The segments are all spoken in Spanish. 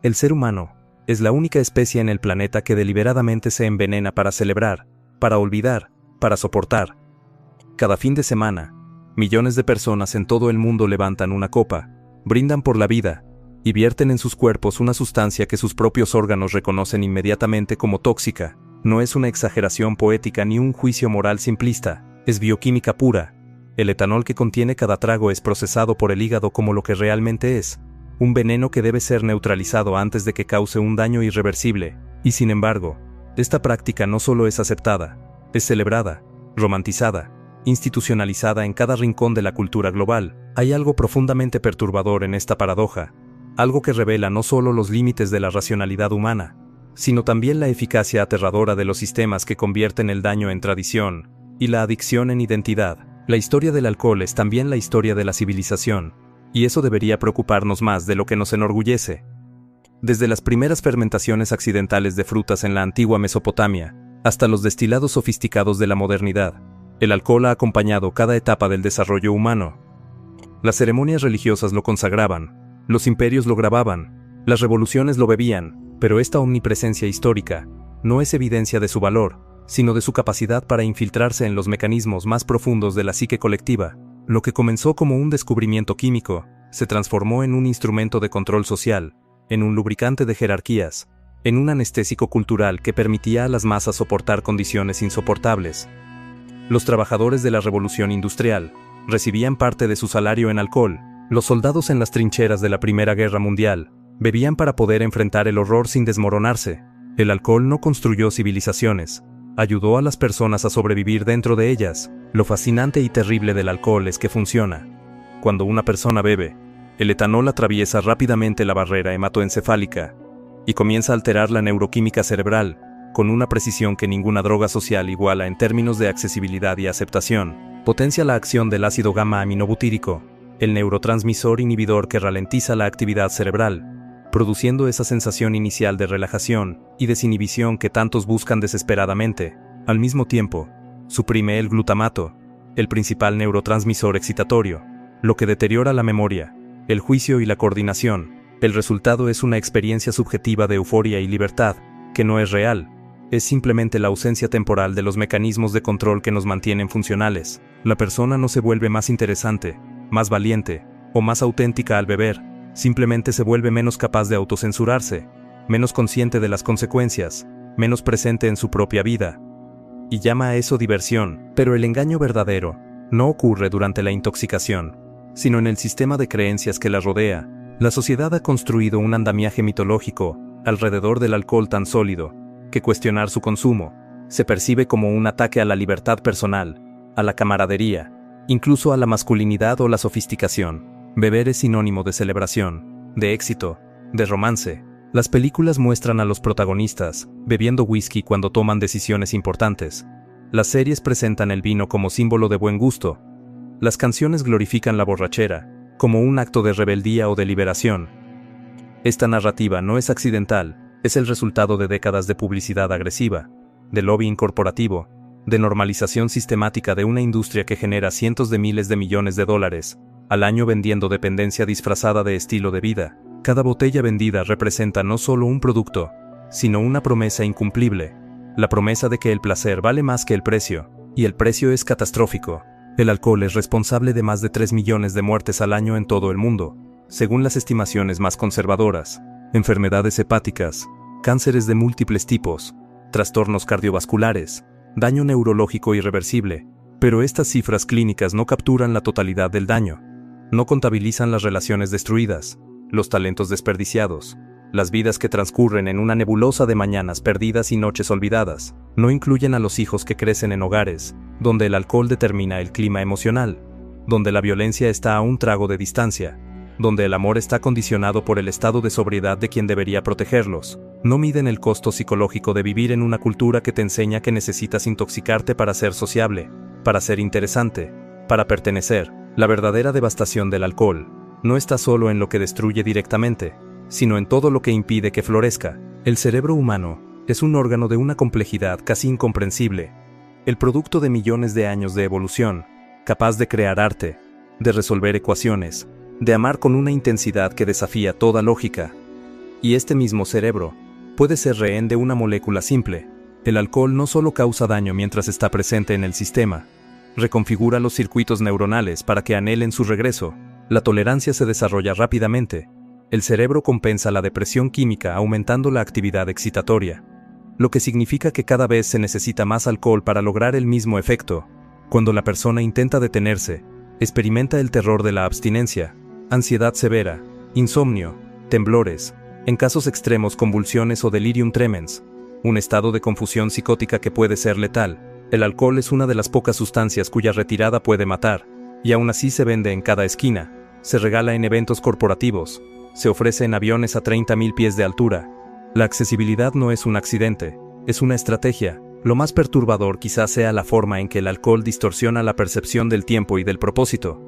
El ser humano es la única especie en el planeta que deliberadamente se envenena para celebrar, para olvidar, para soportar. Cada fin de semana, millones de personas en todo el mundo levantan una copa, brindan por la vida, y vierten en sus cuerpos una sustancia que sus propios órganos reconocen inmediatamente como tóxica. No es una exageración poética ni un juicio moral simplista, es bioquímica pura. El etanol que contiene cada trago es procesado por el hígado como lo que realmente es, un veneno que debe ser neutralizado antes de que cause un daño irreversible, y sin embargo, esta práctica no solo es aceptada, es celebrada, romantizada, institucionalizada en cada rincón de la cultura global. Hay algo profundamente perturbador en esta paradoja, algo que revela no solo los límites de la racionalidad humana, sino también la eficacia aterradora de los sistemas que convierten el daño en tradición, y la adicción en identidad. La historia del alcohol es también la historia de la civilización, y eso debería preocuparnos más de lo que nos enorgullece. Desde las primeras fermentaciones accidentales de frutas en la antigua Mesopotamia, hasta los destilados sofisticados de la modernidad, el alcohol ha acompañado cada etapa del desarrollo humano. Las ceremonias religiosas lo consagraban, los imperios lo grababan, las revoluciones lo bebían, pero esta omnipresencia histórica no es evidencia de su valor, sino de su capacidad para infiltrarse en los mecanismos más profundos de la psique colectiva. Lo que comenzó como un descubrimiento químico, se transformó en un instrumento de control social, en un lubricante de jerarquías, en un anestésico cultural que permitía a las masas soportar condiciones insoportables. Los trabajadores de la revolución industrial recibían parte de su salario en alcohol. Los soldados en las trincheras de la Primera Guerra Mundial bebían para poder enfrentar el horror sin desmoronarse. El alcohol no construyó civilizaciones, ayudó a las personas a sobrevivir dentro de ellas. Lo fascinante y terrible del alcohol es que funciona. Cuando una persona bebe, el etanol atraviesa rápidamente la barrera hematoencefálica y comienza a alterar la neuroquímica cerebral, con una precisión que ninguna droga social iguala en términos de accesibilidad y aceptación. Potencia la acción del ácido gamma-aminobutírico, el neurotransmisor inhibidor que ralentiza la actividad cerebral, produciendo esa sensación inicial de relajación y desinhibición que tantos buscan desesperadamente. Al mismo tiempo, suprime el glutamato, el principal neurotransmisor excitatorio, lo que deteriora la memoria, el juicio y la coordinación. El resultado es una experiencia subjetiva de euforia y libertad, que no es real, es simplemente la ausencia temporal de los mecanismos de control que nos mantienen funcionales. La persona no se vuelve más interesante, más valiente o más auténtica al beber, simplemente se vuelve menos capaz de autocensurarse, menos consciente de las consecuencias, menos presente en su propia vida. Y llama a eso diversión. Pero el engaño verdadero no ocurre durante la intoxicación, sino en el sistema de creencias que la rodea. La sociedad ha construido un andamiaje mitológico alrededor del alcohol tan sólido, que cuestionar su consumo se percibe como un ataque a la libertad personal, a la camaradería, incluso a la masculinidad o la sofisticación. Beber es sinónimo de celebración, de éxito, de romance. Las películas muestran a los protagonistas bebiendo whisky cuando toman decisiones importantes. Las series presentan el vino como símbolo de buen gusto. Las canciones glorifican la borrachera, como un acto de rebeldía o de liberación. Esta narrativa no es accidental, es el resultado de décadas de publicidad agresiva, de lobbying corporativo, de normalización sistemática de una industria que genera cientos de miles de millones de dólares al año vendiendo dependencia disfrazada de estilo de vida. Cada botella vendida representa no solo un producto, sino una promesa incumplible, la promesa de que el placer vale más que el precio, y el precio es catastrófico. El alcohol es responsable de más de 3 millones de muertes al año en todo el mundo, según las estimaciones más conservadoras. Enfermedades hepáticas, cánceres de múltiples tipos, trastornos cardiovasculares, daño neurológico irreversible. Pero estas cifras clínicas no capturan la totalidad del daño. No contabilizan las relaciones destruidas, los talentos desperdiciados, las vidas que transcurren en una nebulosa de mañanas perdidas y noches olvidadas. No incluyen a los hijos que crecen en hogares donde el alcohol determina el clima emocional, donde la violencia está a un trago de distancia, donde el amor está condicionado por el estado de sobriedad de quien debería protegerlos. No miden el costo psicológico de vivir en una cultura que te enseña que necesitas intoxicarte para ser sociable, para ser interesante, para pertenecer. La verdadera devastación del alcohol no está solo en lo que destruye directamente, sino en todo lo que impide que florezca. El cerebro humano es un órgano de una complejidad casi incomprensible, el producto de millones de años de evolución, capaz de crear arte, de resolver ecuaciones, de amar con una intensidad que desafía toda lógica. Y este mismo cerebro puede ser rehén de una molécula simple. El alcohol no solo causa daño mientras está presente en el sistema, reconfigura los circuitos neuronales para que anhelen su regreso. La tolerancia se desarrolla rápidamente. El cerebro compensa la depresión química aumentando la actividad excitatoria, lo que significa que cada vez se necesita más alcohol para lograr el mismo efecto. Cuando la persona intenta detenerse, experimenta el terror de la abstinencia, ansiedad severa, insomnio, temblores, en casos extremos convulsiones o delirium tremens, un estado de confusión psicótica que puede ser letal. El alcohol es una de las pocas sustancias cuya retirada puede matar, y aún así se vende en cada esquina, se regala en eventos corporativos, se ofrece en aviones a 30.000 pies de altura. La accesibilidad no es un accidente, es una estrategia. Lo más perturbador quizás sea la forma en que el alcohol distorsiona la percepción del tiempo y del propósito.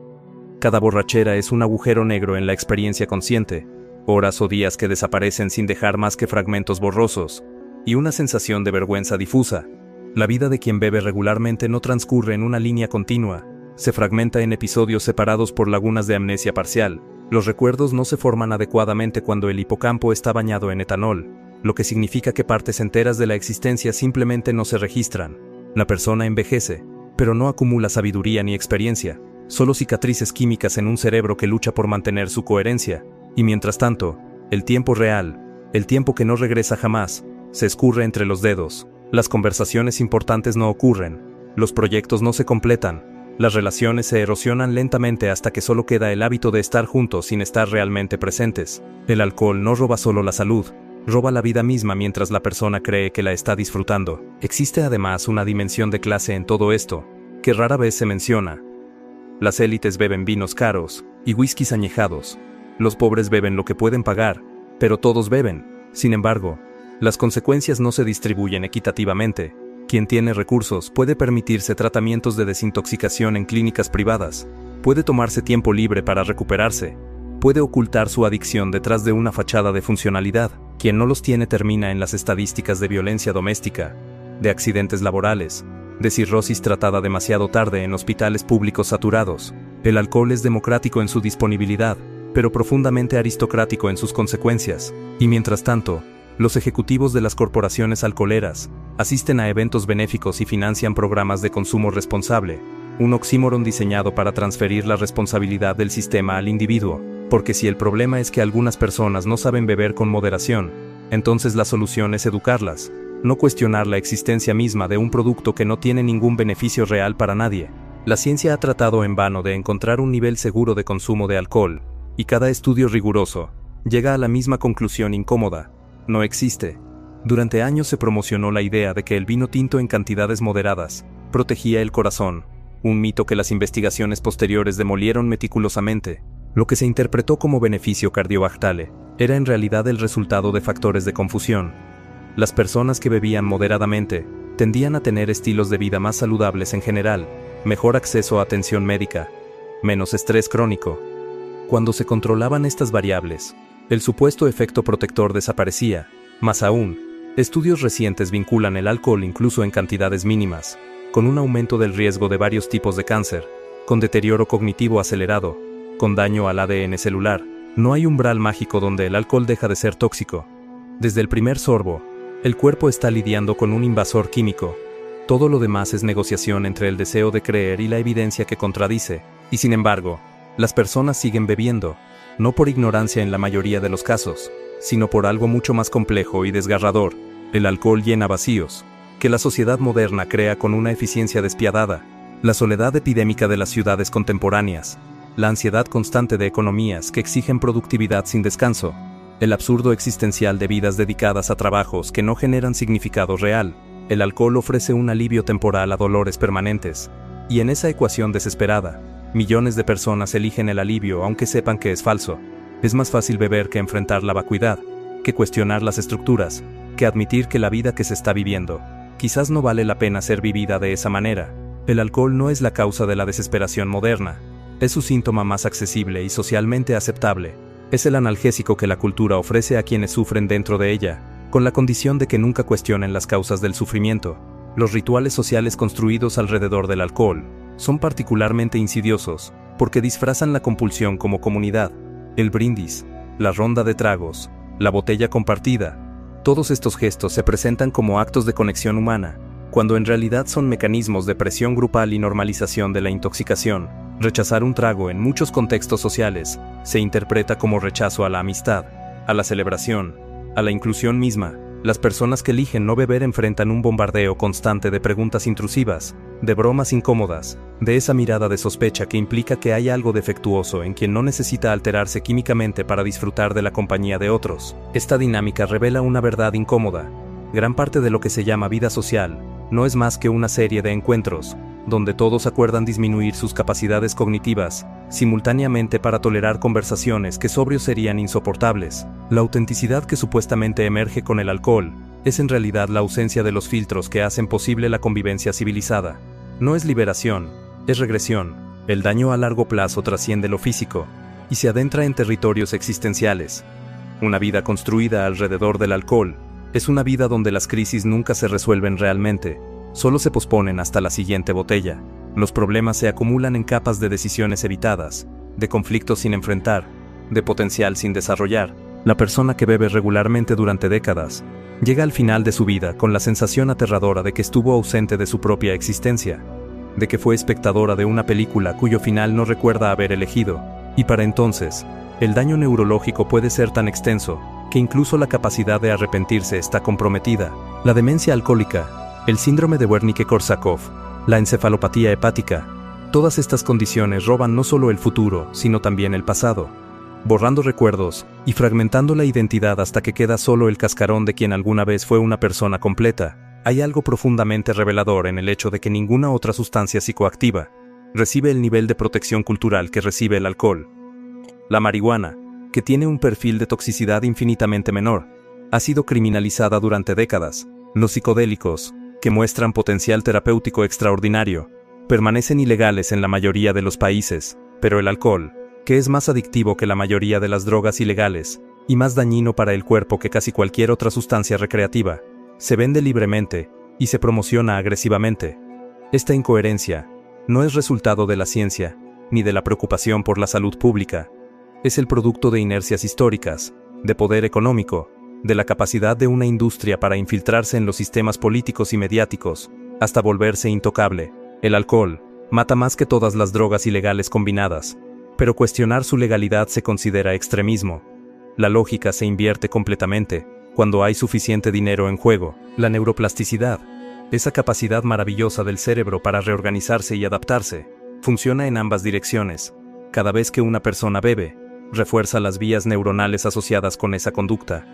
Cada borrachera es un agujero negro en la experiencia consciente, horas o días que desaparecen sin dejar más que fragmentos borrosos, y una sensación de vergüenza difusa. La vida de quien bebe regularmente no transcurre en una línea continua, se fragmenta en episodios separados por lagunas de amnesia parcial. Los recuerdos no se forman adecuadamente cuando el hipocampo está bañado en etanol, lo que significa que partes enteras de la existencia simplemente no se registran. La persona envejece, pero no acumula sabiduría ni experiencia, solo cicatrices químicas en un cerebro que lucha por mantener su coherencia, y mientras tanto, el tiempo real, el tiempo que no regresa jamás, se escurre entre los dedos. Las conversaciones importantes no ocurren, los proyectos no se completan, las relaciones se erosionan lentamente hasta que solo queda el hábito de estar juntos sin estar realmente presentes. El alcohol no roba solo la salud, roba la vida misma mientras la persona cree que la está disfrutando. Existe además una dimensión de clase en todo esto, que rara vez se menciona. Las élites beben vinos caros y whiskies añejados. Los pobres beben lo que pueden pagar, pero todos beben. Sin embargo, las consecuencias no se distribuyen equitativamente. Quien tiene recursos puede permitirse tratamientos de desintoxicación en clínicas privadas, puede tomarse tiempo libre para recuperarse, puede ocultar su adicción detrás de una fachada de funcionalidad. Quien no los tiene termina en las estadísticas de violencia doméstica, de accidentes laborales, de cirrosis tratada demasiado tarde en hospitales públicos saturados. El alcohol es democrático en su disponibilidad, pero profundamente aristocrático en sus consecuencias, y mientras tanto, los ejecutivos de las corporaciones alcoholeras asisten a eventos benéficos y financian programas de consumo responsable, un oxímoron diseñado para transferir la responsabilidad del sistema al individuo, porque si el problema es que algunas personas no saben beber con moderación, entonces la solución es educarlas, no cuestionar la existencia misma de un producto que no tiene ningún beneficio real para nadie. La ciencia ha tratado en vano de encontrar un nivel seguro de consumo de alcohol, y cada estudio riguroso llega a la misma conclusión incómoda: no existe. Durante años se promocionó la idea de que el vino tinto en cantidades moderadas protegía el corazón, un mito que las investigaciones posteriores demolieron meticulosamente. Lo que se interpretó como beneficio cardiovascular era en realidad el resultado de factores de confusión. Las personas que bebían moderadamente tendían a tener estilos de vida más saludables en general, mejor acceso a atención médica, menos estrés crónico. Cuando se controlaban estas variables, el supuesto efecto protector desaparecía. Más aún, estudios recientes vinculan el alcohol incluso en cantidades mínimas, con un aumento del riesgo de varios tipos de cáncer, con deterioro cognitivo acelerado, con daño al ADN celular. No hay umbral mágico donde el alcohol deja de ser tóxico. Desde el primer sorbo, el cuerpo está lidiando con un invasor químico. Todo lo demás es negociación entre el deseo de creer y la evidencia que contradice. Y sin embargo, las personas siguen bebiendo, no por ignorancia en la mayoría de los casos, sino por algo mucho más complejo y desgarrador. El alcohol llena vacíos, que la sociedad moderna crea con una eficiencia despiadada. La soledad epidémica de las ciudades contemporáneas, la ansiedad constante de economías que exigen productividad sin descanso, el absurdo existencial de vidas dedicadas a trabajos que no generan significado real. El alcohol ofrece un alivio temporal a dolores permanentes, y en esa ecuación desesperada, millones de personas eligen el alivio aunque sepan que es falso. Es más fácil beber que enfrentar la vacuidad, que cuestionar las estructuras, que admitir que la vida que se está viviendo quizás no vale la pena ser vivida de esa manera. El alcohol no es la causa de la desesperación moderna, es su síntoma más accesible y socialmente aceptable. Es el analgésico que la cultura ofrece a quienes sufren dentro de ella, con la condición de que nunca cuestionen las causas del sufrimiento. Los rituales sociales construidos alrededor del alcohol son particularmente insidiosos, porque disfrazan la compulsión como comunidad. El brindis, la ronda de tragos, la botella compartida. Todos estos gestos se presentan como actos de conexión humana, cuando en realidad son mecanismos de presión grupal y normalización de la intoxicación. Rechazar un trago en muchos contextos sociales se interpreta como rechazo a la amistad, a la celebración, a la inclusión misma. Las personas que eligen no beber enfrentan un bombardeo constante de preguntas intrusivas, de bromas incómodas, de esa mirada de sospecha que implica que hay algo defectuoso en quien no necesita alterarse químicamente para disfrutar de la compañía de otros. Esta dinámica revela una verdad incómoda. Gran parte de lo que se llama vida social no es más que una serie de encuentros, donde todos acuerdan disminuir sus capacidades cognitivas, simultáneamente para tolerar conversaciones que sobrios serían insoportables. La autenticidad que supuestamente emerge con el alcohol es en realidad la ausencia de los filtros que hacen posible la convivencia civilizada. No es liberación, es regresión. El daño a largo plazo trasciende lo físico y se adentra en territorios existenciales. Una vida construida alrededor del alcohol es una vida donde las crisis nunca se resuelven realmente, solo se posponen hasta la siguiente botella. Los problemas se acumulan en capas de decisiones evitadas, de conflictos sin enfrentar, de potencial sin desarrollar. La persona que bebe regularmente durante décadas llega al final de su vida con la sensación aterradora de que estuvo ausente de su propia existencia, de que fue espectadora de una película cuyo final no recuerda haber elegido, y para entonces, el daño neurológico puede ser tan extenso que incluso la capacidad de arrepentirse está comprometida. La demencia alcohólica, el síndrome de Wernicke-Korsakoff, la encefalopatía hepática, todas estas condiciones roban no solo el futuro, sino también el pasado, borrando recuerdos y fragmentando la identidad hasta que queda solo el cascarón de quien alguna vez fue una persona completa. Hay algo profundamente revelador en el hecho de que ninguna otra sustancia psicoactiva recibe el nivel de protección cultural que recibe el alcohol. La marihuana, que tiene un perfil de toxicidad infinitamente menor, ha sido criminalizada durante décadas. Los psicodélicos, que muestran potencial terapéutico extraordinario, permanecen ilegales en la mayoría de los países, pero el alcohol, que es más adictivo que la mayoría de las drogas ilegales, y más dañino para el cuerpo que casi cualquier otra sustancia recreativa, se vende libremente, y se promociona agresivamente. Esta incoherencia no es resultado de la ciencia, ni de la preocupación por la salud pública. Es el producto de inercias históricas, de poder económico, de la capacidad de una industria para infiltrarse en los sistemas políticos y mediáticos, hasta volverse intocable. El alcohol mata más que todas las drogas ilegales combinadas, pero cuestionar su legalidad se considera extremismo. La lógica se invierte completamente cuando hay suficiente dinero en juego. La neuroplasticidad, esa capacidad maravillosa del cerebro para reorganizarse y adaptarse, funciona en ambas direcciones. Cada vez que una persona bebe, refuerza las vías neuronales asociadas con esa conducta.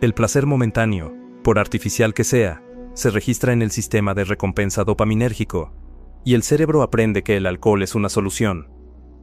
El placer momentáneo, por artificial que sea, se registra en el sistema de recompensa dopaminérgico, y el cerebro aprende que el alcohol es una solución.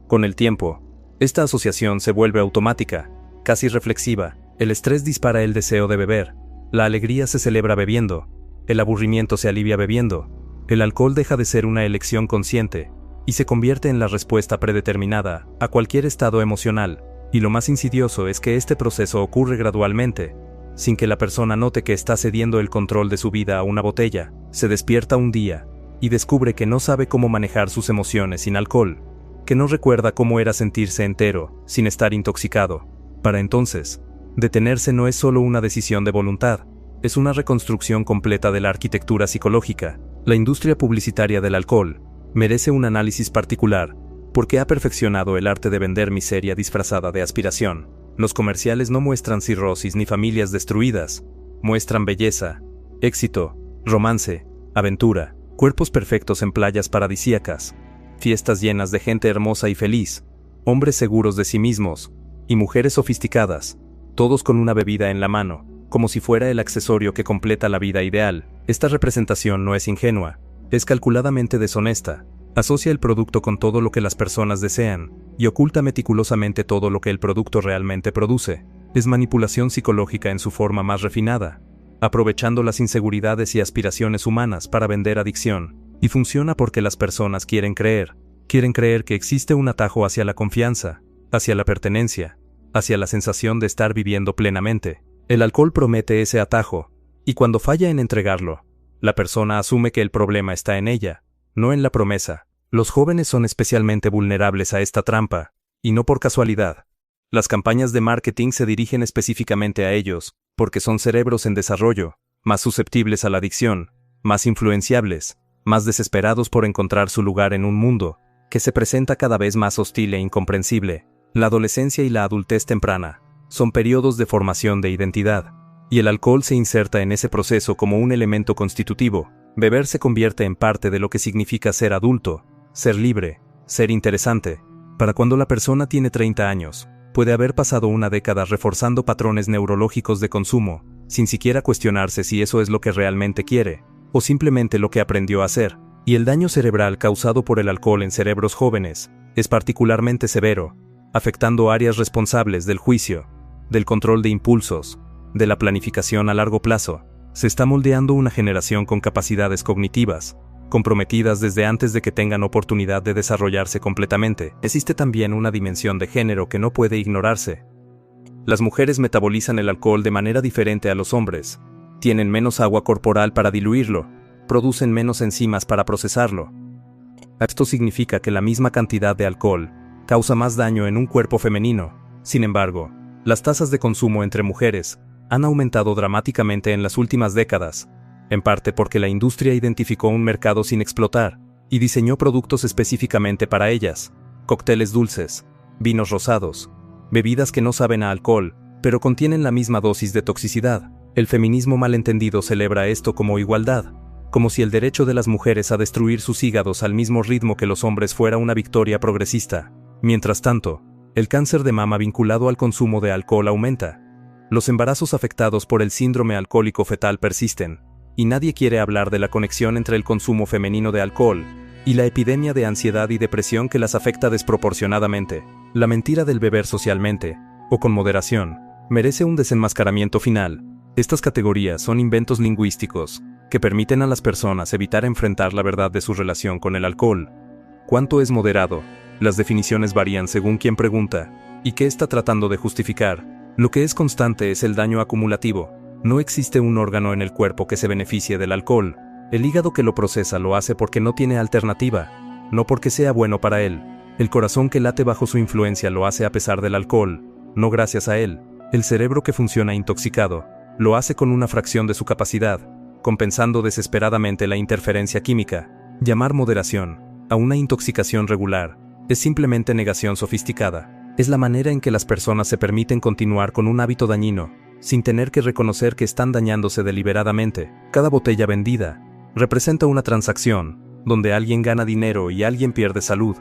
Con el tiempo, esta asociación se vuelve automática, casi reflexiva. El estrés dispara el deseo de beber, la alegría se celebra bebiendo, el aburrimiento se alivia bebiendo. El alcohol deja de ser una elección consciente y se convierte en la respuesta predeterminada a cualquier estado emocional. Y lo más insidioso es que este proceso ocurre gradualmente, sin que la persona note que está cediendo el control de su vida a una botella. Se despierta un día y descubre que no sabe cómo manejar sus emociones sin alcohol, que no recuerda cómo era sentirse entero sin estar intoxicado. Para entonces, detenerse no es solo una decisión de voluntad, es una reconstrucción completa de la arquitectura psicológica. La industria publicitaria del alcohol merece un análisis particular, porque ha perfeccionado el arte de vender miseria disfrazada de aspiración. Los comerciales no muestran cirrosis ni familias destruidas, muestran belleza, éxito, romance, aventura, cuerpos perfectos en playas paradisíacas, fiestas llenas de gente hermosa y feliz, hombres seguros de sí mismos, y mujeres sofisticadas, todos con una bebida en la mano, como si fuera el accesorio que completa la vida ideal. Esta representación no es ingenua, es calculadamente deshonesta. Asocia el producto con todo lo que las personas desean, y oculta meticulosamente todo lo que el producto realmente produce. Es manipulación psicológica en su forma más refinada, aprovechando las inseguridades y aspiraciones humanas para vender adicción, y funciona porque las personas quieren creer que existe un atajo hacia la confianza, hacia la pertenencia, hacia la sensación de estar viviendo plenamente. El alcohol promete ese atajo, y cuando falla en entregarlo, la persona asume que el problema está en ella, no en la promesa. Los jóvenes son especialmente vulnerables a esta trampa, y no por casualidad. Las campañas de marketing se dirigen específicamente a ellos, porque son cerebros en desarrollo, más susceptibles a la adicción, más influenciables, más desesperados por encontrar su lugar en un mundo que se presenta cada vez más hostil e incomprensible. La adolescencia y la adultez temprana son periodos de formación de identidad, y el alcohol se inserta en ese proceso como un elemento constitutivo. Beber se convierte en parte de lo que significa ser adulto, ser libre, ser interesante. Para cuando la persona tiene 30 años, puede haber pasado una década reforzando patrones neurológicos de consumo, sin siquiera cuestionarse si eso es lo que realmente quiere, o simplemente lo que aprendió a hacer. Y el daño cerebral causado por el alcohol en cerebros jóvenes es particularmente severo, afectando áreas responsables del juicio, del control de impulsos, de la planificación a largo plazo. Se está moldeando una generación con capacidades cognitivas, comprometidas desde antes de que tengan oportunidad de desarrollarse completamente. Existe también una dimensión de género que no puede ignorarse. Las mujeres metabolizan el alcohol de manera diferente a los hombres, tienen menos agua corporal para diluirlo, producen menos enzimas para procesarlo. Esto significa que la misma cantidad de alcohol causa más daño en un cuerpo femenino. Sin embargo, las tasas de consumo entre mujeres han aumentado dramáticamente en las últimas décadas, en parte porque la industria identificó un mercado sin explotar y diseñó productos específicamente para ellas: cócteles dulces, vinos rosados, bebidas que no saben a alcohol, pero contienen la misma dosis de toxicidad. El feminismo malentendido celebra esto como igualdad, como si el derecho de las mujeres a destruir sus hígados al mismo ritmo que los hombres fuera una victoria progresista. Mientras tanto, el cáncer de mama vinculado al consumo de alcohol aumenta. Los embarazos afectados por el síndrome alcohólico fetal persisten, y nadie quiere hablar de la conexión entre el consumo femenino de alcohol y la epidemia de ansiedad y depresión que las afecta desproporcionadamente. La mentira del beber socialmente, o con moderación, merece un desenmascaramiento final. Estas categorías son inventos lingüísticos que permiten a las personas evitar enfrentar la verdad de su relación con el alcohol. ¿Cuánto es moderado? Las definiciones varían según quien pregunta, y qué está tratando de justificar. Lo que es constante es el daño acumulativo. No existe un órgano en el cuerpo que se beneficie del alcohol. El hígado que lo procesa lo hace porque no tiene alternativa, no porque sea bueno para él. El corazón que late bajo su influencia lo hace a pesar del alcohol, no gracias a él. El cerebro que funciona intoxicado lo hace con una fracción de su capacidad, compensando desesperadamente la interferencia química. Llamar moderación a una intoxicación regular es simplemente negación sofisticada. Es la manera en que las personas se permiten continuar con un hábito dañino, sin tener que reconocer que están dañándose deliberadamente. Cada botella vendida representa una transacción, donde alguien gana dinero y alguien pierde salud.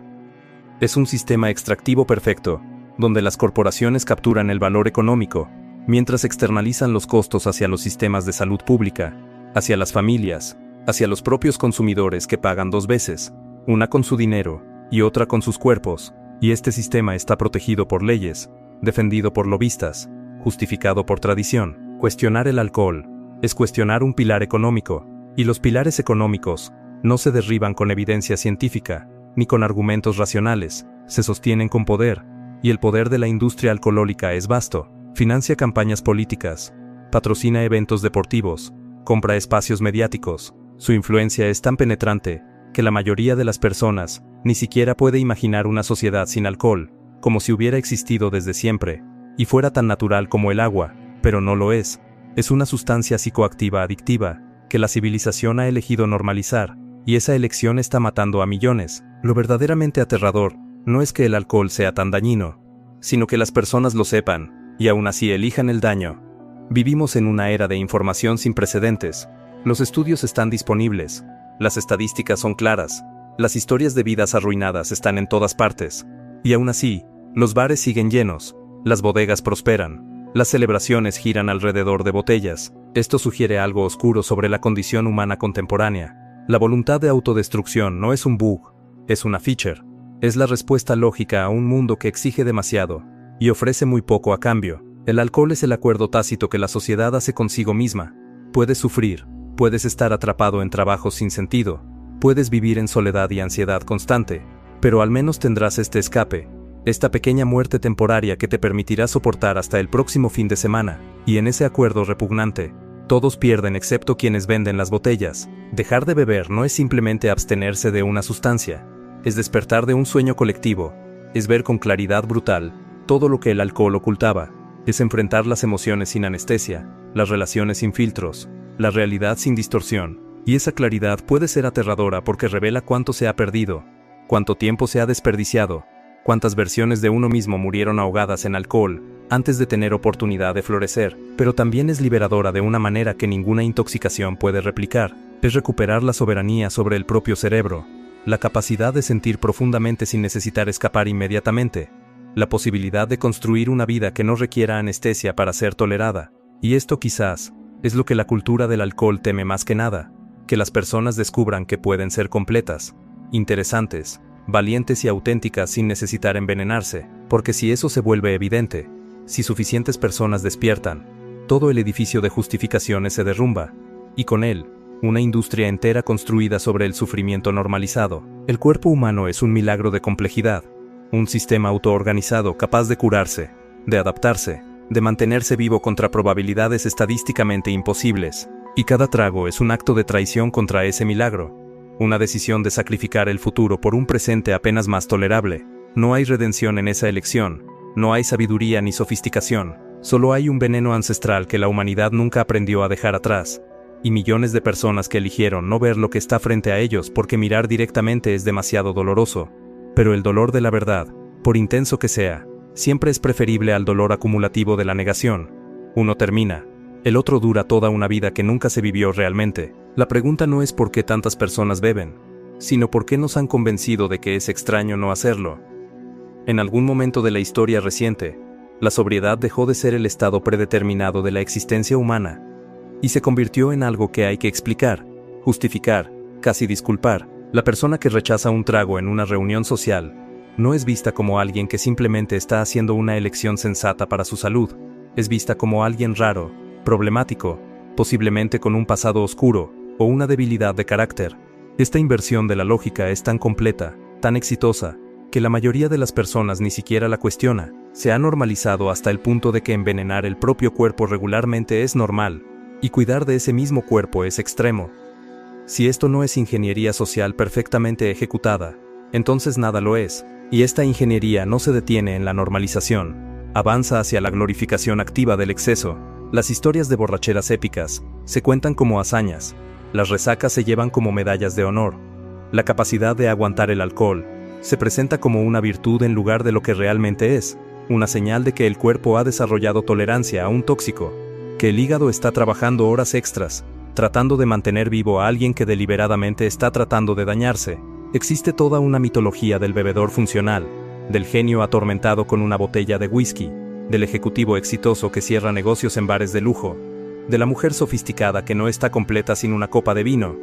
Es un sistema extractivo perfecto, donde las corporaciones capturan el valor económico, mientras externalizan los costos hacia los sistemas de salud pública, hacia las familias, hacia los propios consumidores que pagan dos veces, una con su dinero y otra con sus cuerpos, y este sistema está protegido por leyes, defendido por lobistas, justificado por tradición. Cuestionar el alcohol es cuestionar un pilar económico, y los pilares económicos no se derriban con evidencia científica, ni con argumentos racionales, se sostienen con poder, y el poder de la industria alcohólica es vasto. Financia campañas políticas, patrocina eventos deportivos, compra espacios mediáticos. Su influencia es tan penetrante que la mayoría de las personas ni siquiera puede imaginar una sociedad sin alcohol, como si hubiera existido desde siempre, y fuera tan natural como el agua, pero no lo es. Es una sustancia psicoactiva adictiva, que la civilización ha elegido normalizar, y esa elección está matando a millones. Lo verdaderamente aterrador no es que el alcohol sea tan dañino, sino que las personas lo sepan, y aún así elijan el daño. Vivimos en una era de información sin precedentes. Los estudios están disponibles, las estadísticas son claras, las historias de vidas arruinadas están en todas partes. Y aún así, los bares siguen llenos, las bodegas prosperan, las celebraciones giran alrededor de botellas. Esto sugiere algo oscuro sobre la condición humana contemporánea. La voluntad de autodestrucción no es un bug, es una feature. Es la respuesta lógica a un mundo que exige demasiado y ofrece muy poco a cambio. El alcohol es el acuerdo tácito que la sociedad hace consigo misma. Puedes sufrir, puedes estar atrapado en trabajos sin sentido, puedes vivir en soledad y ansiedad constante, pero al menos tendrás este escape, esta pequeña muerte temporaria que te permitirá soportar hasta el próximo fin de semana. Y en ese acuerdo repugnante, todos pierden excepto quienes venden las botellas. Dejar de beber no es simplemente abstenerse de una sustancia, es despertar de un sueño colectivo, es ver con claridad brutal todo lo que el alcohol ocultaba. Es enfrentar las emociones sin anestesia, las relaciones sin filtros, la realidad sin distorsión. Y esa claridad puede ser aterradora porque revela cuánto se ha perdido, cuánto tiempo se ha desperdiciado, cuántas versiones de uno mismo murieron ahogadas en alcohol antes de tener oportunidad de florecer. Pero también es liberadora de una manera que ninguna intoxicación puede replicar. Es recuperar la soberanía sobre el propio cerebro, la capacidad de sentir profundamente sin necesitar escapar inmediatamente, la posibilidad de construir una vida que no requiera anestesia para ser tolerada. Y esto quizás es lo que la cultura del alcohol teme más que nada, que las personas descubran que pueden ser completas, interesantes, valientes y auténticas sin necesitar envenenarse, porque si eso se vuelve evidente, si suficientes personas despiertan, todo el edificio de justificaciones se derrumba, y con él, una industria entera construida sobre el sufrimiento normalizado. El cuerpo humano es un milagro de complejidad, un sistema autoorganizado capaz de curarse, de adaptarse, de mantenerse vivo contra probabilidades estadísticamente imposibles, y cada trago es un acto de traición contra ese milagro, una decisión de sacrificar el futuro por un presente apenas más tolerable. No hay redención en esa elección, no hay sabiduría ni sofisticación, solo hay un veneno ancestral que la humanidad nunca aprendió a dejar atrás, y millones de personas que eligieron no ver lo que está frente a ellos porque mirar directamente es demasiado doloroso. Pero el dolor de la verdad, por intenso que sea, siempre es preferible al dolor acumulativo de la negación. Uno termina, el otro dura toda una vida que nunca se vivió realmente. La pregunta no es por qué tantas personas beben, sino por qué nos han convencido de que es extraño no hacerlo. En algún momento de la historia reciente, la sobriedad dejó de ser el estado predeterminado de la existencia humana, y se convirtió en algo que hay que explicar, justificar, casi disculpar. La persona que rechaza un trago en una reunión social no es vista como alguien que simplemente está haciendo una elección sensata para su salud, es vista como alguien raro, problemático, posiblemente con un pasado oscuro o una debilidad de carácter. Esta inversión de la lógica es tan completa, tan exitosa, que la mayoría de las personas ni siquiera la cuestiona. Se ha normalizado hasta el punto de que envenenar el propio cuerpo regularmente es normal, y cuidar de ese mismo cuerpo es extremo. Si esto no es ingeniería social perfectamente ejecutada, entonces nada lo es, y esta ingeniería no se detiene en la normalización, avanza hacia la glorificación activa del exceso. Las historias de borracheras épicas se cuentan como hazañas, las resacas se llevan como medallas de honor, la capacidad de aguantar el alcohol se presenta como una virtud en lugar de lo que realmente es, una señal de que el cuerpo ha desarrollado tolerancia a un tóxico, que el hígado está trabajando horas extras, tratando de mantener vivo a alguien que deliberadamente está tratando de dañarse. Existe toda una mitología del bebedor funcional, del genio atormentado con una botella de whisky, del ejecutivo exitoso que cierra negocios en bares de lujo, de la mujer sofisticada que no está completa sin una copa de vino.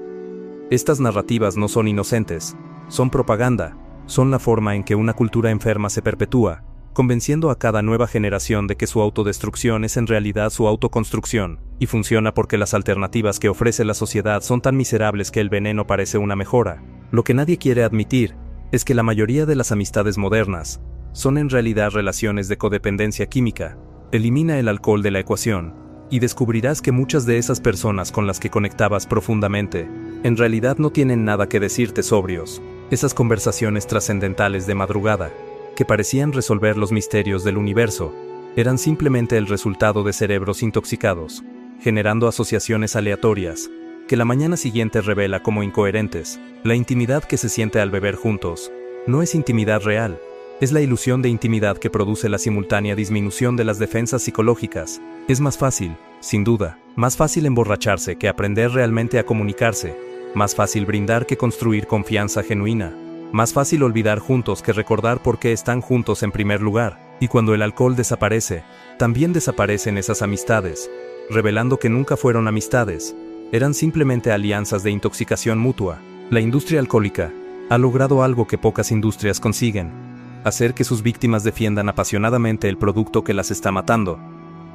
Estas narrativas no son inocentes, son propaganda, son la forma en que una cultura enferma se perpetúa, convenciendo a cada nueva generación de que su autodestrucción es en realidad su autoconstrucción, y funciona porque las alternativas que ofrece la sociedad son tan miserables que el veneno parece una mejora. Lo que nadie quiere admitir es que la mayoría de las amistades modernas son en realidad relaciones de codependencia química. Elimina el alcohol de la ecuación, y descubrirás que muchas de esas personas con las que conectabas profundamente, en realidad no tienen nada que decirte sobrios. Esas conversaciones trascendentales de madrugada, que parecían resolver los misterios del universo, eran simplemente el resultado de cerebros intoxicados, generando asociaciones aleatorias, que la mañana siguiente revela como incoherentes. La intimidad que se siente al beber juntos, no es intimidad real, es la ilusión de intimidad que produce la simultánea disminución de las defensas psicológicas. Es más fácil, sin duda, más fácil emborracharse que aprender realmente a comunicarse, más fácil brindar que construir confianza genuina, más fácil olvidar juntos que recordar por qué están juntos en primer lugar. Y cuando el alcohol desaparece, también desaparecen esas amistades, revelando que nunca fueron amistades, eran simplemente alianzas de intoxicación mutua. La industria alcohólica ha logrado algo que pocas industrias consiguen: hacer que sus víctimas defiendan apasionadamente el producto que las está matando.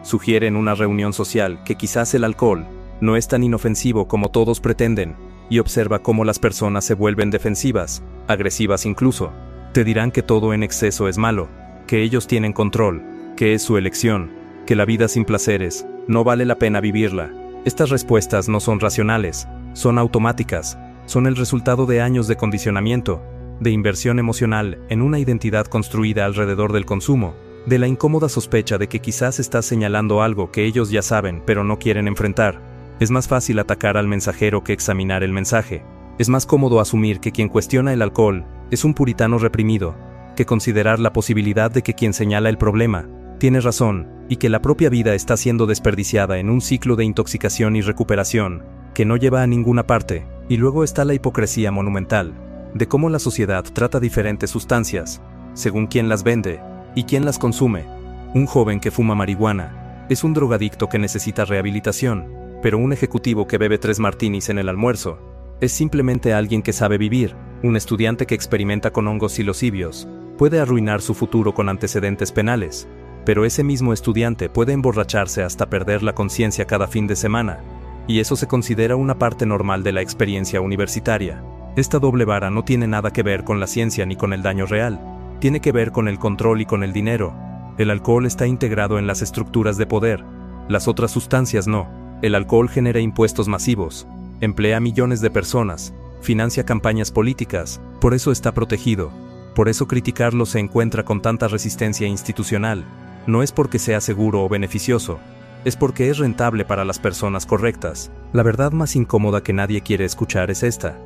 Sugiere en una reunión social que quizás el alcohol no es tan inofensivo como todos pretenden, y observa cómo las personas se vuelven defensivas, agresivas incluso. Te dirán que todo en exceso es malo, que ellos tienen control, que es su elección, que la vida sin placeres no vale la pena vivirla. Estas respuestas no son racionales, son automáticas, son el resultado de años de condicionamiento, de inversión emocional en una identidad construida alrededor del consumo. de la incómoda sospecha de que quizás estás señalando algo que ellos ya saben pero no quieren enfrentar. Es más fácil atacar al mensajero que examinar el mensaje. Es más cómodo asumir que quien cuestiona el alcohol es un puritano reprimido, que considerar la posibilidad de que quien señala el problema tiene razón, y que la propia vida está siendo desperdiciada en un ciclo de intoxicación y recuperación que no lleva a ninguna parte. Y luego está la hipocresía monumental de cómo la sociedad trata diferentes sustancias, según quién las vende y quién las consume. Un joven que fuma marihuana es un drogadicto que necesita rehabilitación, pero un ejecutivo que bebe 3 martinis en el almuerzo es simplemente alguien que sabe vivir. Un estudiante que experimenta con hongos psilocibios puede arruinar su futuro con antecedentes penales, pero ese mismo estudiante puede emborracharse hasta perder la conciencia cada fin de semana, y eso se considera una parte normal de la experiencia universitaria. Esta doble vara no tiene nada que ver con la ciencia ni con el daño real, tiene que ver con el control y con el dinero. El alcohol está integrado en las estructuras de poder, las otras sustancias no. El alcohol genera impuestos masivos, emplea a millones de personas, financia campañas políticas, por eso está protegido. Por eso criticarlo se encuentra con tanta resistencia institucional. No es porque sea seguro o beneficioso, es porque es rentable para las personas correctas. La verdad más incómoda que nadie quiere escuchar es esta.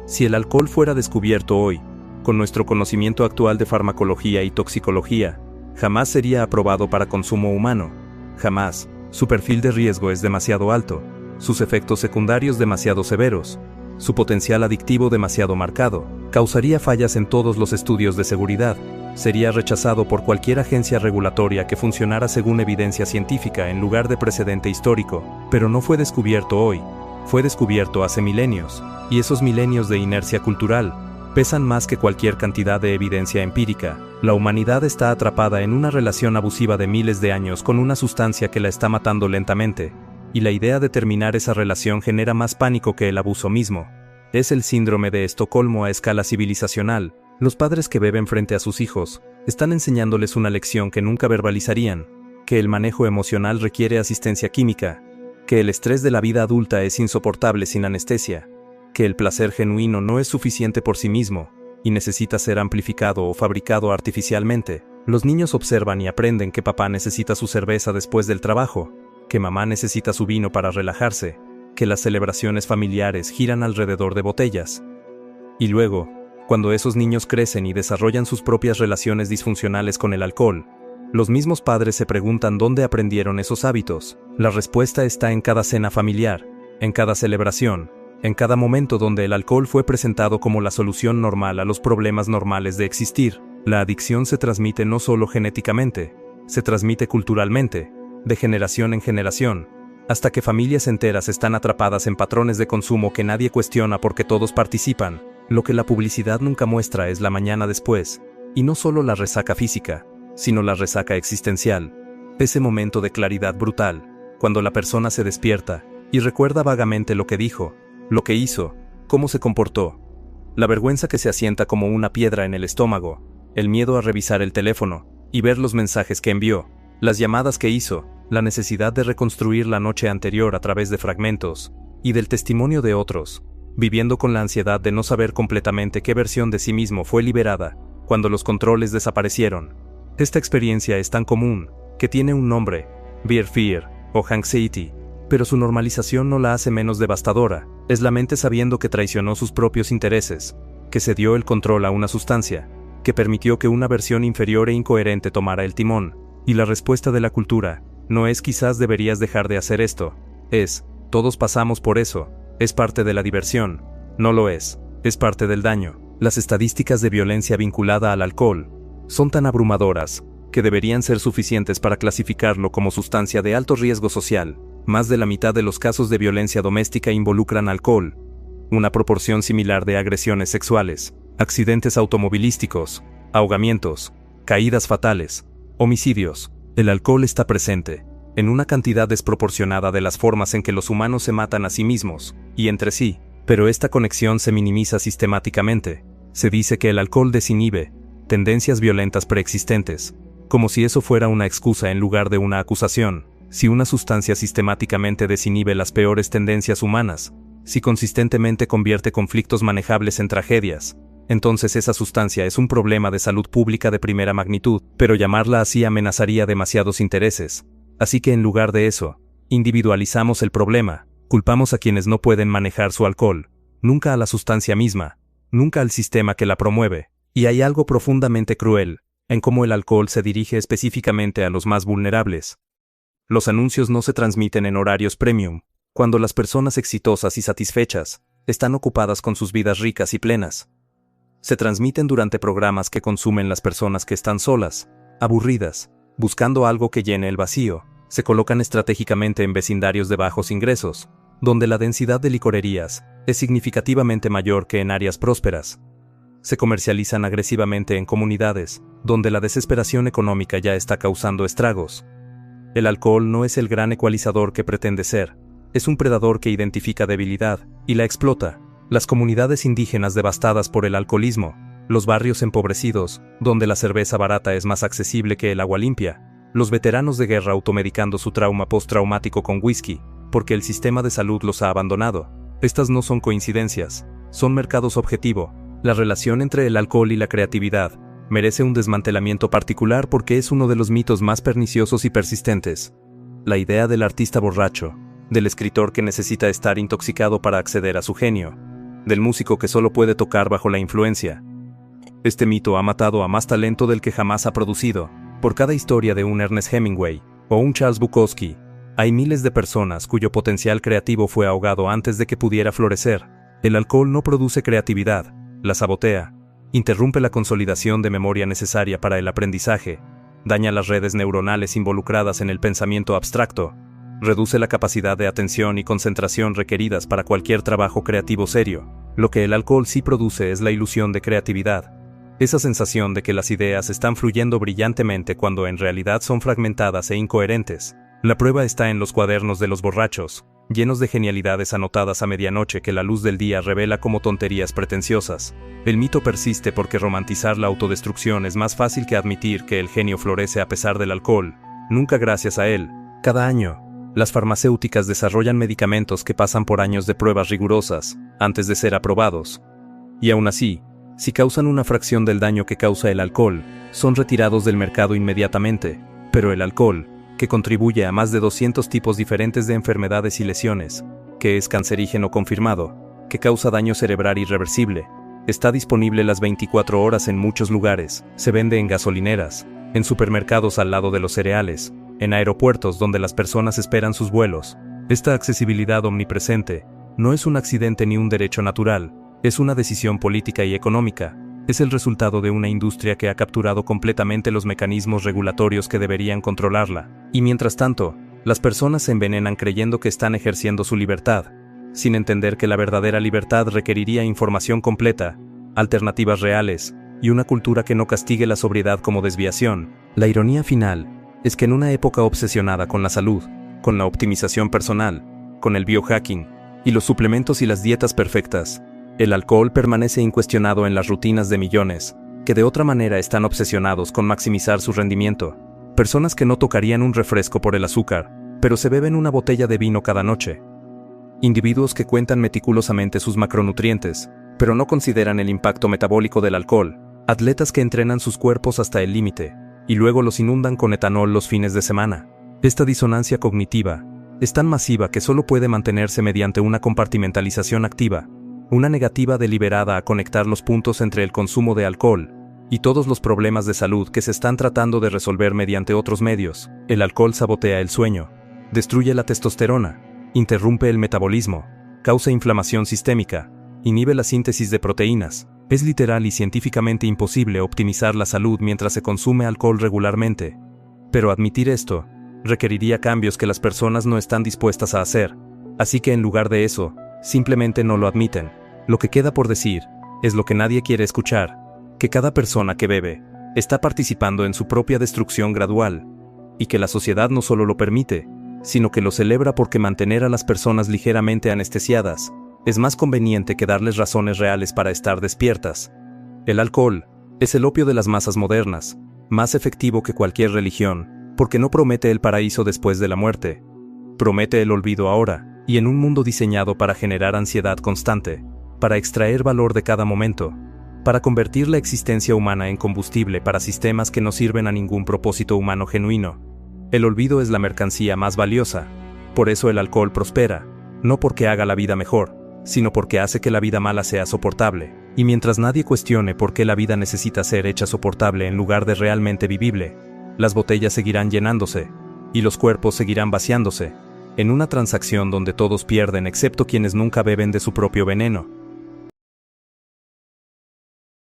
Si el alcohol fuera descubierto hoy, con nuestro conocimiento actual de farmacología y toxicología, jamás sería aprobado para consumo humano. Jamás. Su perfil de riesgo es demasiado alto, sus efectos secundarios demasiado severos, su potencial adictivo demasiado marcado, causaría fallas en todos los estudios de seguridad, sería rechazado por cualquier agencia regulatoria que funcionara según evidencia científica en lugar de precedente histórico, pero no fue descubierto hoy, fue descubierto hace milenios, y esos milenios de inercia cultural pesan más que cualquier cantidad de evidencia empírica. La humanidad está atrapada en una relación abusiva de miles de años con una sustancia que la está matando lentamente, y la idea de terminar esa relación genera más pánico que el abuso mismo. Es el síndrome de Estocolmo a escala civilizacional. Los padres que beben frente a sus hijos están enseñándoles una lección que nunca verbalizarían, que el manejo emocional requiere asistencia química, que el estrés de la vida adulta es insoportable sin anestesia, que el placer genuino no es suficiente por sí mismo, y necesita ser amplificado o fabricado artificialmente. Los niños observan y aprenden que papá necesita su cerveza después del trabajo, que mamá necesita su vino para relajarse, que las celebraciones familiares giran alrededor de botellas. Y luego, cuando esos niños crecen y desarrollan sus propias relaciones disfuncionales con el alcohol, los mismos padres se preguntan dónde aprendieron esos hábitos. La respuesta está en cada cena familiar, en cada celebración, en cada momento donde el alcohol fue presentado como la solución normal a los problemas normales de existir. La adicción se transmite no solo genéticamente, se transmite culturalmente, de generación en generación, hasta que familias enteras están atrapadas en patrones de consumo que nadie cuestiona porque todos participan. Lo que la publicidad nunca muestra es la mañana después, y no solo la resaca física, sino la resaca existencial. Ese momento de claridad brutal, cuando la persona se despierta y recuerda vagamente lo que dijo, lo que hizo, cómo se comportó. La vergüenza que se asienta como una piedra en el estómago, el miedo a revisar el teléfono y ver los mensajes que envió, las llamadas que hizo, la necesidad de reconstruir la noche anterior a través de fragmentos y del testimonio de otros, viviendo con la ansiedad de no saber completamente qué versión de sí mismo fue liberada cuando los controles desaparecieron. Esta experiencia es tan común que tiene un nombre, beer fear o anxiety, pero su normalización no la hace menos devastadora. Es la mente sabiendo que traicionó sus propios intereses, que cedió el control a una sustancia, que permitió que una versión inferior e incoherente tomara el timón. Y la respuesta de la cultura no es quizás deberías dejar de hacer esto, es todos pasamos por eso, es parte de la diversión. No lo es parte del daño. Las estadísticas de violencia vinculada al alcohol son tan abrumadoras que deberían ser suficientes para clasificarlo como sustancia de alto riesgo social. Más de la mitad de los casos de violencia doméstica involucran alcohol, una proporción similar de agresiones sexuales, accidentes automovilísticos, ahogamientos, caídas fatales, homicidios. El alcohol está presente, en una cantidad desproporcionada de las formas en que los humanos se matan a sí mismos y entre sí, pero esta conexión se minimiza sistemáticamente. Se dice que el alcohol desinhibe tendencias violentas preexistentes, como si eso fuera una excusa en lugar de una acusación. Si una sustancia sistemáticamente desinhibe las peores tendencias humanas, si consistentemente convierte conflictos manejables en tragedias, entonces esa sustancia es un problema de salud pública de primera magnitud, pero llamarla así amenazaría demasiados intereses. Así que en lugar de eso, individualizamos el problema, culpamos a quienes no pueden manejar su alcohol, nunca a la sustancia misma, nunca al sistema que la promueve. Y hay algo profundamente cruel en cómo el alcohol se dirige específicamente a los más vulnerables. Los anuncios no se transmiten en horarios premium, cuando las personas exitosas y satisfechas están ocupadas con sus vidas ricas y plenas. Se transmiten durante programas que consumen las personas que están solas, aburridas, buscando algo que llene el vacío. Se colocan estratégicamente en vecindarios de bajos ingresos, donde la densidad de licorerías es significativamente mayor que en áreas prósperas. Se comercializan agresivamente en comunidades, donde la desesperación económica ya está causando estragos. El alcohol no es el gran ecualizador que pretende ser, es un predador que identifica debilidad y la explota. Las comunidades indígenas devastadas por el alcoholismo, los barrios empobrecidos, donde la cerveza barata es más accesible que el agua limpia, los veteranos de guerra automedicando su trauma postraumático con whisky, porque el sistema de salud los ha abandonado. Estas no son coincidencias, son mercados objetivo. La relación entre el alcohol y la creatividad merece un desmantelamiento particular porque es uno de los mitos más perniciosos y persistentes. La idea del artista borracho, del escritor que necesita estar intoxicado para acceder a su genio, del músico que solo puede tocar bajo la influencia. Este mito ha matado a más talento del que jamás ha producido. Por cada historia de un Ernest Hemingway o un Charles Bukowski, hay miles de personas cuyo potencial creativo fue ahogado antes de que pudiera florecer. El alcohol no produce creatividad, la sabotea, interrumpe la consolidación de memoria necesaria para el aprendizaje, daña las redes neuronales involucradas en el pensamiento abstracto, reduce la capacidad de atención y concentración requeridas para cualquier trabajo creativo serio. Lo que el alcohol sí produce es la ilusión de creatividad, esa sensación de que las ideas están fluyendo brillantemente cuando en realidad son fragmentadas e incoherentes. La prueba está en los cuadernos de los borrachos, llenos de genialidades anotadas a medianoche que la luz del día revela como tonterías pretenciosas. El mito persiste porque romantizar la autodestrucción es más fácil que admitir que el genio florece a pesar del alcohol, nunca gracias a él. Cada año, las farmacéuticas desarrollan medicamentos que pasan por años de pruebas rigurosas, antes de ser aprobados. Y aún así, si causan una fracción del daño que causa el alcohol, son retirados del mercado inmediatamente. Pero el alcohol, que contribuye a más de 200 tipos diferentes de enfermedades y lesiones, que es cancerígeno confirmado, que causa daño cerebral irreversible, está disponible las 24 horas en muchos lugares, se vende en gasolineras, en supermercados al lado de los cereales, en aeropuertos donde las personas esperan sus vuelos. Esta accesibilidad omnipresente no es un accidente ni un derecho natural, es una decisión política y económica. Es el resultado de una industria que ha capturado completamente los mecanismos regulatorios que deberían controlarla. Y mientras tanto, las personas se envenenan creyendo que están ejerciendo su libertad, sin entender que la verdadera libertad requeriría información completa, alternativas reales, y una cultura que no castigue la sobriedad como desviación. La ironía final es que en una época obsesionada con la salud, con la optimización personal, con el biohacking, y los suplementos y las dietas perfectas, el alcohol permanece incuestionado en las rutinas de millones, que de otra manera están obsesionados con maximizar su rendimiento. Personas que no tocarían un refresco por el azúcar, pero se beben una botella de vino cada noche. Individuos que cuentan meticulosamente sus macronutrientes, pero no consideran el impacto metabólico del alcohol. Atletas que entrenan sus cuerpos hasta el límite, y luego los inundan con etanol los fines de semana. Esta disonancia cognitiva es tan masiva que solo puede mantenerse mediante una compartimentalización activa, una negativa deliberada a conectar los puntos entre el consumo de alcohol y todos los problemas de salud que se están tratando de resolver mediante otros medios. El alcohol sabotea el sueño, destruye la testosterona, interrumpe el metabolismo, causa inflamación sistémica, inhibe la síntesis de proteínas. Es literal y científicamente imposible optimizar la salud mientras se consume alcohol regularmente. Pero admitir esto requeriría cambios que las personas no están dispuestas a hacer. Así que en lugar de eso, simplemente no lo admiten. Lo que queda por decir es lo que nadie quiere escuchar, que cada persona que bebe está participando en su propia destrucción gradual, y que la sociedad no solo lo permite, sino que lo celebra porque mantener a las personas ligeramente anestesiadas es más conveniente que darles razones reales para estar despiertas. El alcohol es el opio de las masas modernas, más efectivo que cualquier religión, porque no promete el paraíso después de la muerte. Promete el olvido ahora, y en un mundo diseñado para generar ansiedad constante, para extraer valor de cada momento. para convertir la existencia humana en combustible para sistemas que no sirven a ningún propósito humano genuino. El olvido es la mercancía más valiosa. Por eso el alcohol prospera, no porque haga la vida mejor, sino porque hace que la vida mala sea soportable. Y mientras nadie cuestione por qué la vida necesita ser hecha soportable en lugar de realmente vivible, las botellas seguirán llenándose, y los cuerpos seguirán vaciándose, en una transacción donde todos pierden excepto quienes nunca beben de su propio veneno.